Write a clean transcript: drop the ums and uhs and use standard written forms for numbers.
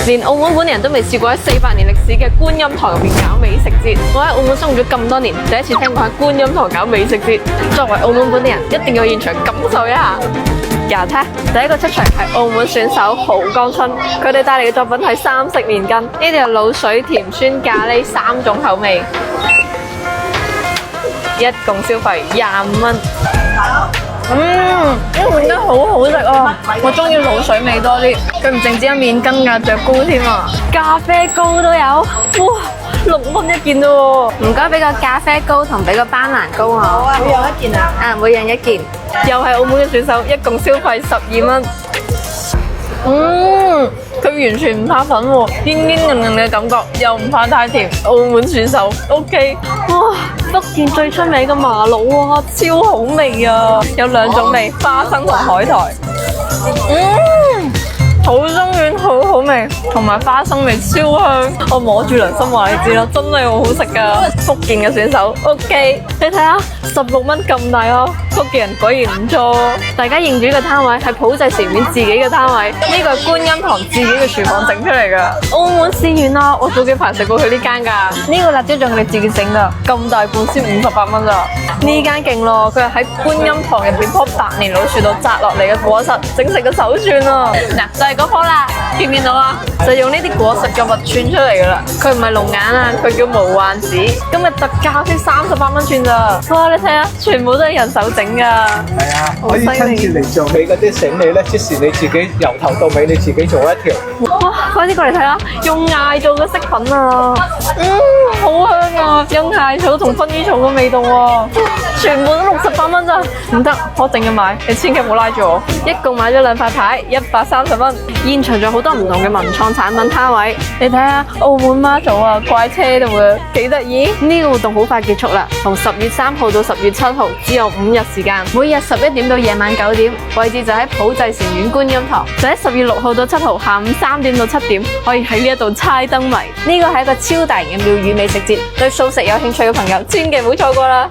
連澳門本地人都未試過喺400年歷史嘅觀音堂入邊搞美食節。我喺澳門生活咗咁多年，第一次聽過喺觀音堂搞美食節。作為澳門本地人，一定要現場感受一下。牙刷第一個出場係澳門選手濠江春，佢哋帶嚟嘅作品係三色年羹，呢啲係滷水、甜酸、咖喱3種口味，一共消費25蚊。麵羹好好食啊！我中意滷水味多啲，佢唔淨止有麵羹㗎，仲有糕添啊！咖啡糕都有，哇，6蚊一件咯喎！唔該，俾個咖啡糕同俾個班蘭糕我。好啊，每樣一件啊？啊，每樣一件。又係澳門嘅選手，一共消費12蚊。佢完全唔怕粉喎，煙煙韌韌嘅感覺，又唔怕太甜。澳門選手 OK， 哇！福建最出名嘅麻滷啊，超好味啊！有2種味，花生同海苔。好鬆軟，好好味，同埋花生味超香。我摸住良心話你知啦，真係好好食噶。福建嘅選手 OK， 你睇下16蚊咁大咯，福建人果然唔錯。大家認住呢個攤位係普濟禪院自己嘅攤位，呢個係觀音堂自己嘅廚房整出嚟噶。澳門市園啊，我早幾排食過佢呢間噶。呢個辣椒醬佢哋自己整噶，咁大罐先58蚊咋。呢間勁咯，佢係喺觀音堂入邊棵百年老樹度摘落嚟嘅果實整成嘅手串啊。嗱，就係嗰棵啦，見唔見到啊？就用呢啲果實嘅核串出嚟噶啦。佢唔係龍眼啊，佢叫無患子。今日特價先38蚊串咋。哇，你睇下，全部都係人手整噶。係啊，可以親自嚟做起嗰啲繩你咧，即時你自己由頭到尾你自己做一條。哇，快啲過嚟睇下，用艾做嘅飾品啊，好香啊，有艾草同薰衣草嘅味道喎。全部都68蚊咋，唔得，我一定要買，你千祈唔好拉住我。一共買咗2塊牌，130蚊。現場仲有好多唔同嘅文創產品攤位，你睇下澳門媽祖啊，掛車度啊，幾得意！呢個活動好快結束啦，從10月3號到10月7號，只有5日時間，每日11點到夜晚9點，位置就喺普濟禪院觀音堂，就喺10月6號到7號下午3點到7點，可以喺呢一度猜燈謎。呢個係一個超大型嘅廟宇美食節，對素食有興趣嘅朋友千祈唔好錯過啦！